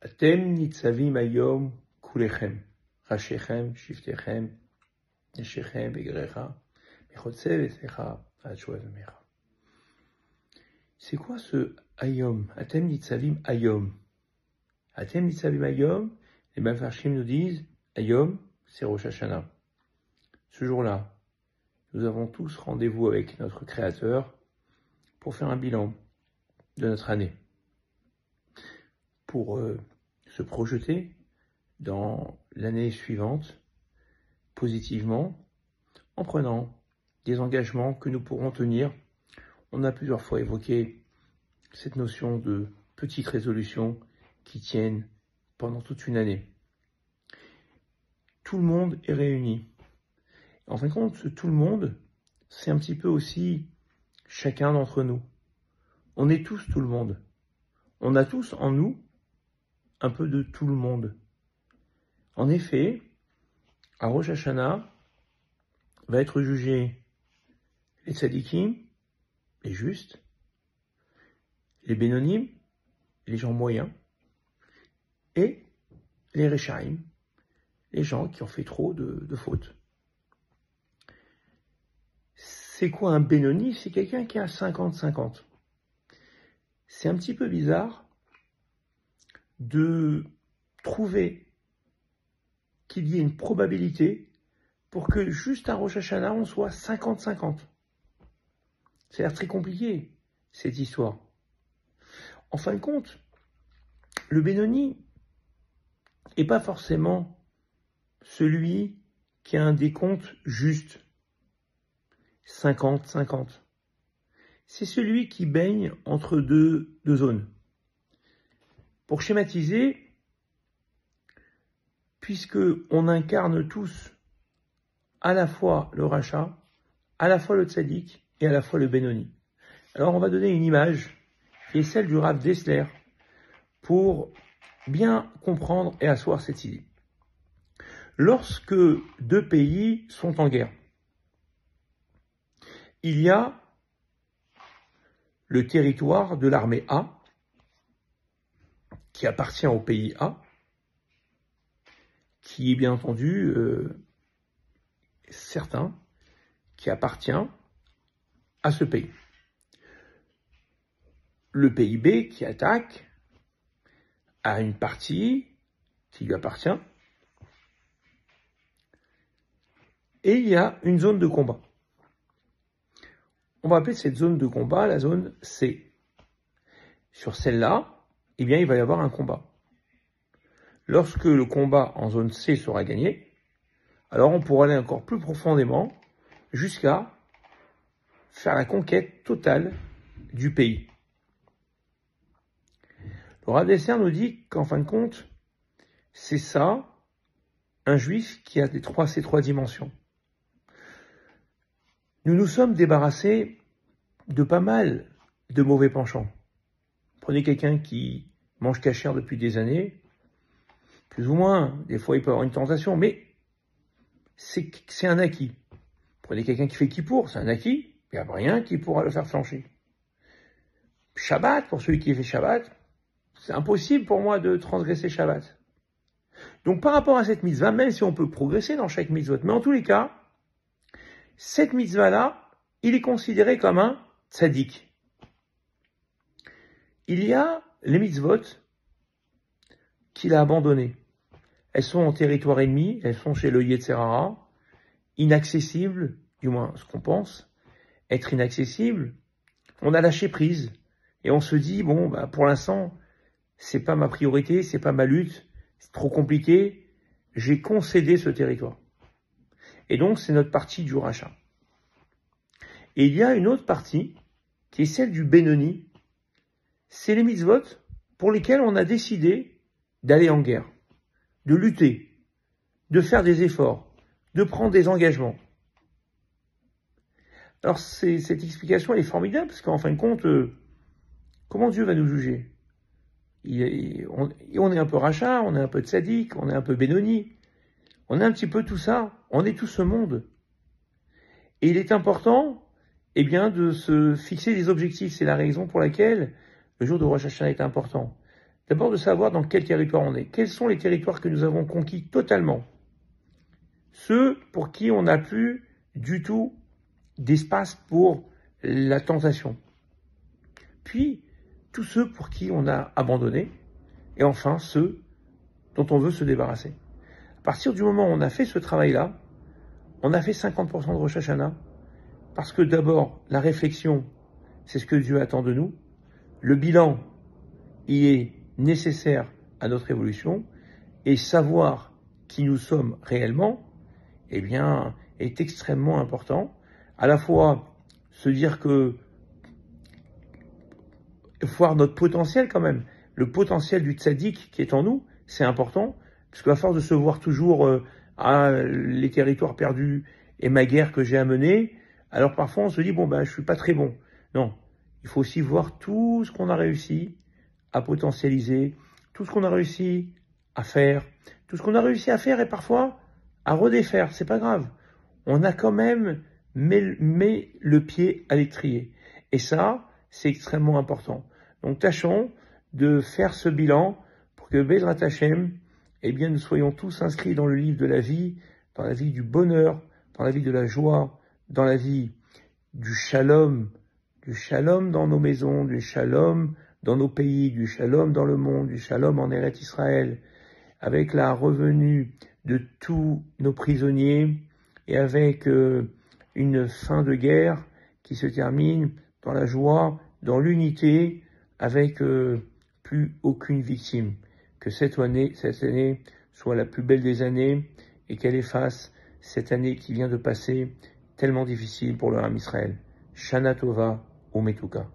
Atem nitzavim hayom kulechem, rashechem, shiftechem, neshechem, begrecha, mechotse vesecha, adshua vemecha. C'est quoi ce hayom? Atem nitzavim hayom. Atem nitzavim hayom, les Mefarshim nous disent, hayom, c'est Rosh Hashanah. Ce jour-là, nous avons tous rendez-vous avec notre Créateur pour faire un bilan de notre année, pour se projeter dans l'année suivante positivement, en prenant des engagements que nous pourrons tenir. On a plusieurs fois évoqué cette notion de petites résolutions qui tiennent pendant toute une année. Tout le monde est réuni. En fin de compte, ce tout le monde, c'est un petit peu aussi chacun d'entre nous. On est tous tout le monde. On a tous en nous un peu de tout le monde. En effet, à Rosh Hashanah, va être jugé les tzadikim, les justes, les bénonim, les gens moyens, et les rechaim, les gens qui ont fait trop de fautes. C'est quoi un bénoni? C'est quelqu'un qui a 50-50. C'est un petit peu bizarre de trouver qu'il y ait une probabilité pour que juste à Rosh Hashanah, on soit 50-50. Ça a l'air très compliqué, cette histoire. En fin de compte, le bénoni n'est pas forcément celui qui a un décompte juste, 50-50. C'est celui qui baigne entre deux zones. Pour schématiser, puisque on incarne tous à la fois le rachat, à la fois le tzaddik et à la fois le bénoni. Alors on va donner une image qui est celle du Rav Dessler pour bien comprendre et asseoir cette idée. Lorsque deux pays sont en guerre, il y a le territoire de l'armée A qui appartient au pays A, qui est bien entendu certain, qui appartient à ce pays. Le pays B qui attaque a une partie qui lui appartient, et il y a une zone de combat. On va appeler cette zone de combat la zone C. Sur celle-là, eh bien, il va y avoir un combat. Lorsque le combat en zone C sera gagné, alors on pourra aller encore plus profondément jusqu'à faire la conquête totale du pays. Le Rav Dessler nous dit qu'en fin de compte, c'est ça, un juif qui a ces trois dimensions. Nous nous sommes débarrassés de pas mal de mauvais penchants. Prenez quelqu'un qui mange cachère depuis des années, plus ou moins, des fois il peut avoir une tentation, mais c'est un acquis. Prenez quelqu'un qui fait Kippour, c'est un acquis, il n'y a rien qui pourra le faire flancher. Shabbat, pour celui qui fait Shabbat, c'est impossible pour moi de transgresser Shabbat. Donc par rapport à cette mitzvah, même si on peut progresser dans chaque mitzvot, mais en tous les cas, cette mitzvah-là, il est considéré comme un tzaddik. Il y a les mitzvot qu'il a abandonnées. Elles sont en territoire ennemi, elles sont chez le Yetzer Hara, inaccessibles, du moins ce qu'on pense, être inaccessibles. On a lâché prise et on se dit, bon, pour l'instant, c'est pas ma priorité, c'est pas ma lutte, c'est trop compliqué, j'ai concédé ce territoire. Et donc, c'est notre partie du rachat. Et il y a une autre partie, qui est celle du bénoni. C'est les mitzvot pour lesquels on a décidé d'aller en guerre, de lutter, de faire des efforts, de prendre des engagements. Alors, cette explication elle est formidable, parce qu'en fin de compte, comment Dieu va nous juger? On est un peu rachat, on est un peu tzaddik, on est un peu bénoni, on est un petit peu tout ça, on est tout ce monde. Et il est important, eh bien, de se fixer des objectifs. C'est la raison pour laquelle le jour de Rosh Hashanah est important. D'abord de savoir dans quel territoire on est. Quels sont les territoires que nous avons conquis totalement? Ceux pour qui on n'a plus du tout d'espace pour la tentation. Puis, tous ceux pour qui on a abandonné. Et enfin, ceux dont on veut se débarrasser. À partir du moment où on a fait ce travail-là, on a fait 50% de Rosh Hashanah, parce que d'abord, la réflexion, c'est ce que Dieu attend de nous. Le bilan, il est nécessaire à notre évolution, et savoir qui nous sommes réellement, eh bien, est extrêmement important. À la fois, se dire que, voir notre potentiel quand même, le potentiel du tzaddik qui est en nous, c'est important, parce qu'à force de se voir toujours les territoires perdus et ma guerre que j'ai à mener, alors parfois on se dit, je suis pas très bon. Non, il faut aussi voir tout ce qu'on a réussi à potentialiser, tout ce qu'on a réussi à faire, tout ce qu'on a réussi à faire et parfois à redéfaire, c'est pas grave. On a quand même mis le pied à l'étrier. Et ça, c'est extrêmement important. Donc tâchons de faire ce bilan pour que Bezrat Hashem, nous soyons tous inscrits dans le livre de la vie, dans la vie du bonheur, dans la vie de la joie, dans la vie du shalom dans nos maisons, du shalom dans nos pays, du shalom dans le monde, du shalom en Eretz Israël, avec la revenue de tous nos prisonniers et avec une fin de guerre qui se termine dans la joie, dans l'unité, avec plus aucune victime. Que cette année soit la plus belle des années et qu'elle efface cette année qui vient de passer, tellement difficile pour le Ham Israël. Shana Tova Umetuka.